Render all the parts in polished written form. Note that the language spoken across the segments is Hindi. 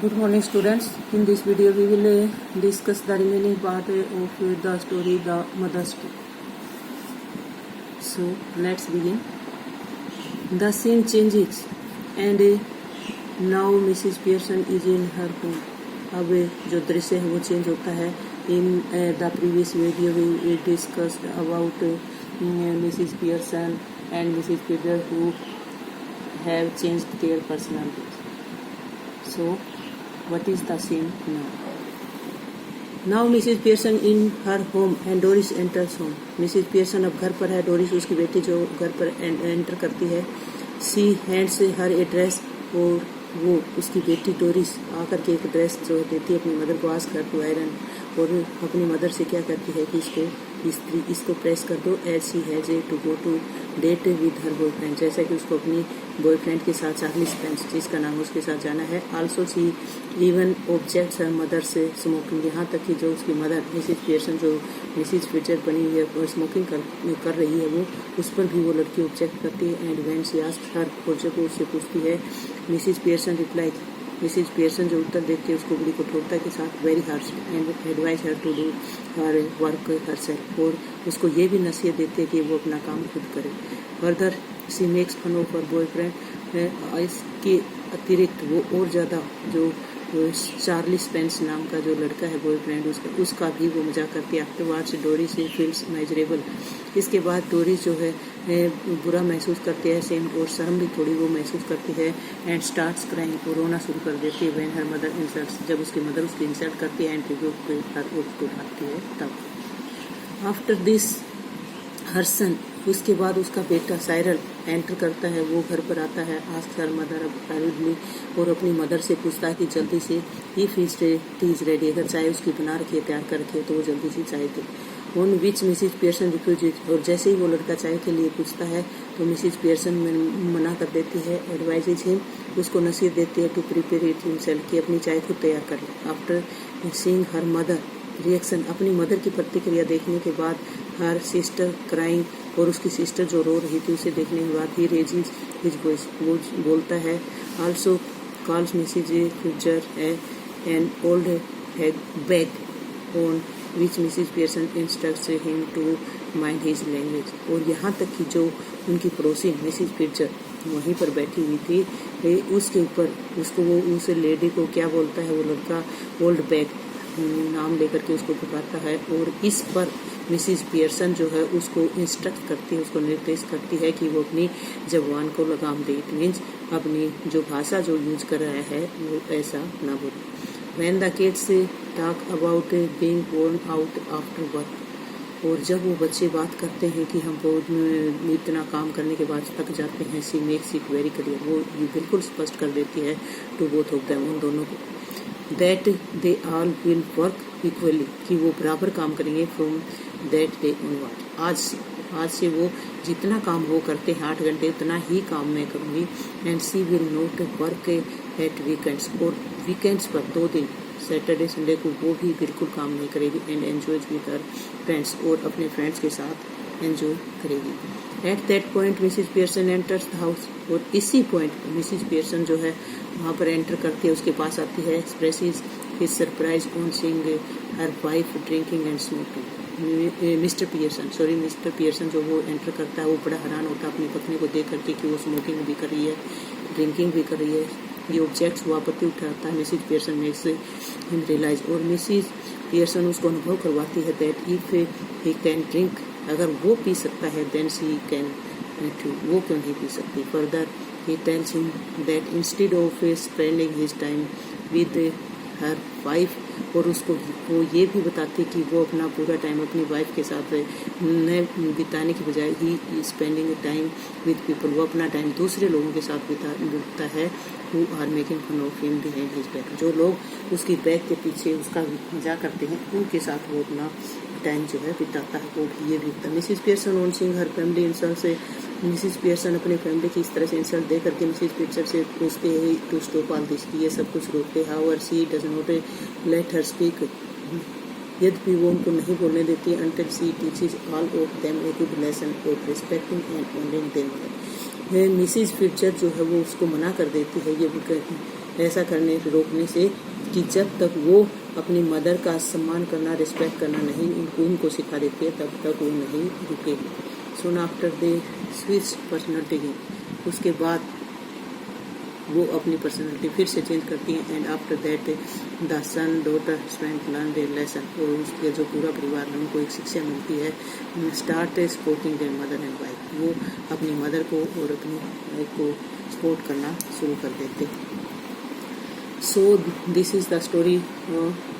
Good morning, students. In this video, we will discuss the remaining part of the story, The Mother's Day. So, let's begin. The scene changes, and now Mrs. Pearson is in her home. अब जो दृश्य है वो चेंज होता है. In the previous video, we discussed about Mrs. Pearson and Mrs. Peter who have changed their personalities. So, what is the scene now? Now Mrs. Pearson in her home and Doris enters home. Mrs. Pearson अब घर पर है. डोरिस उसकी बेटी जो घर पर एंटर करती है. She hands her a dress और वो उसकी बेटी डोरिस आकर के एक ड्रेस जो देती है अपनी मदर को आस्क कर टू आयरन और अपनी मदर से क्या करती है कि इसको प्रेस कर दो as she has to go to date with her boyfriend. जैसा कि उसको अपनी बॉयफ्रेंड के साथ चार्ली स्पेंस जिसका नाम उसके साथ जाना है. Also she even objects her mother से स्मोकिंग. यहाँ तक कि जो उसकी मदर मिसिज पियर्सन जो मिसिज फिचर बनी हुई है और स्मोकिंग कर रही है वो उस पर भी वो लड़की ऑब्जेक्ट करती है. And when she asked her और जब वो उससे पूछती है Mrs Pearson reply Mrs Pearson जो उत्तर देती है उसको बड़ी कठोरता के साथ very harsh and advise her to do her work herself और उसको ये भी नसीहत देती है कि वो अपना काम खुद करे. Further she makes fun of her boyfriend. इसके अतिरिक्त वो और ज़्यादा जो चार्ली स्पेंस नाम का जो लड़का है बॉयफ्रेंड उसका भी वो मजाक करती है. Afterwards Doris feels measurable. इसके बाद डोरिस जो है बुरा महसूस करती है सेम और शर्म भी थोड़ी वो महसूस करती है. एंड स्टार्ट्स क्राइंग और रोना शुरू कर देती है. व्हेन हर मदर इंसल्ट्स जब उसकी मदर उसकी इंसल्ट करती है एंड उसको उठाती है तब. आफ्टर दिस हर सन उसके बाद उसका बेटा साइरल एंटर करता है. वो घर पर आता है. आस्क हर मदर अबाउटली और अपनी मदर से पूछता है कि जल्दी से if is T is ready अगर चाय उसकी बना रखी है तैयार कर रखी है तो वो जल्दी से चाय दे. On which Mrs Pearson refuses और जैसे ही वो लड़का चाय के लिए पूछता है तो मिसिज पियर्सन मना कर देती है. एडवाइजेज हिम उसको नसीहत देती है टू प्रिपेयर इट हिमसेल्फ कि अपनी चाय खुद तैयार कर ले. After seeing her mother reaction अपनी मदर की प्रतिक्रिया देखने के बाद हर सिस्टर क्राइंग और उसकी सिस्टर जो रो रही थी उसे देखने के बाद ही रेजिज हिज वॉइस वो बोलता है. Also calls Mrs future an old bag on which Mrs Pearson instructs him to mind his language. और यहाँ तक कि जो उनकी पड़ोसी मिसिज पियर्सन वहीं पर बैठी हुई थी उसके ऊपर उसको वो उस लेडी को क्या बोलता है वो लड़का ओल्ड बैग नाम लेकर के उसको पुकारता है. और इस पर मिसिज पियर्सन जो है उसको इंस्ट्रक्ट करती है उसको निर्देश करती है कि वो अपनी जबान को लगाम दे. इट मीन्स अपनी जो भाषा जो यूज कर रहा है वो ऐसा ना बोले. When the kids talk about being born out after work और जब वो बच्चे बात करते हैं कि हमको इतना काम करने के बाद थक जाते हैं. सी मेक्स इट वेरी क्लियर वो बिल्कुल स्पष्ट कर देती है टू बोथ ऑफ देम उन दोनों को that they all will work equally कि वो बराबर काम करेंगे फ्रॉम दैट डे ऑनवर्ड. आज से वो जितना काम वो करते हैं 8 घंटे उतना ही काम मैं करूँगी. And she will not work at weekends और वीकेंड्स पर 2 दिन सैटरडे संडे को वो भी बिल्कुल काम नहीं करेगी. And enjoys with her friends और अपने फ्रेंड्स के साथ एंजॉय करेगी. At that point Mrs Pearson enters the house और इसी पॉइंट मिसिज पियर्सन जो है वहाँ पर एंटर करती है उसके पास आती है. Expresses his surprise on seeing her wife drinking and smoking. Mr Pearson जो वो एंटर करता है वो बड़ा हैरान होता है अपनी पत्नी को देख करके कि वो स्मोकिंग भी कर रही है ड्रिंकिंग भी कर रही है. ये ऑब्जेक्ट्स वो आपत्ति उठाता है. Mrs Pearson makes him realise और मिसिज पियर्सन उसको अनुभव करवाती है that if he can drink अगर वो पी सकता है देन शी कैन टू वो क्यों नहीं पी सकती. Further he tells him that instead of spending his time with her wife और उसको वो ये भी बताती कि वो अपना पूरा टाइम अपनी वाइफ के साथ न बिताने की बजाय ही स्पेंडिंग टाइम विद पीपल वो अपना टाइम दूसरे लोगों के साथ बिताता है who are making fun of him behind his back जो लोग उसकी बैक के पीछे उसका मजाक करते हैं उनके साथ वो अपना टाइम जो है बिताता है वो भी ये भी होता है. Mrs Pearson on seeing her family insult से मिसिज पियर्सन अपने फैमिली की इस तरह से इंसल्ट दे करके मिसिज पियर्सन से पूछते हैं टू स्टॉप ऑल दिस ये सब कुछ रोकते. However she does not let her speak यद्यपि वो उनको नहीं बोलने देती until she teaches all of them a good lesson of respecting and honouring them. Mrs feature जो है वो उसको मना कर देती है ये भी कहती ऐसा करने रोकने से कि जब तक वो अपनी मदर का सम्मान करना, रिस्पेक्ट करना नहीं उनको सिखा देती है, तब तक वो नहीं रुकेगी। Soon after they switch personality game, उसके बाद वो अपनी पर्सनैलिटी फिर से चेंज करती हैं। And after that the son daughter spent learn their lesson, और उसके जो पूरा परिवार है उनको एक शिक्षा मिलती है। Start supporting there mother and wife, वो अपनी मदर को और अपनी वाइफ को सपोर्ट करना शुरू कर देते। So this is the story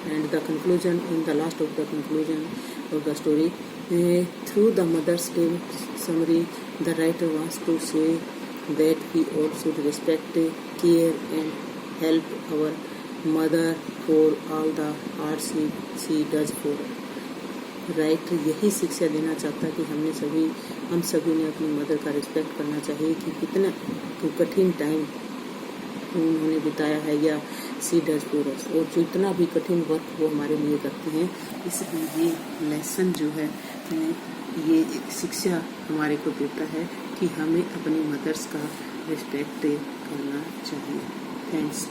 and the conclusion. In the last of the conclusion of the story, through the Mother's Day summary, the writer wants to say that we all should respect, care and help our mother for all the hard she does for us. Writer यही शिक्षा देना चाहता है कि हम सभी ने अपनी मदर का रिस्पेक्ट करना चाहिए कि कितना कठिन टाइम उन्होंने बिताया है या सी डज फॉर अस, और जो इतना भी कठिन वर्क वो हमारे लिए करती हैं। इसलिए ये लेसन जो है ये एक शिक्षा हमारे को देता है कि हमें अपनी मदर्स का रिस्पेक्ट करना चाहिए। थैंक्स।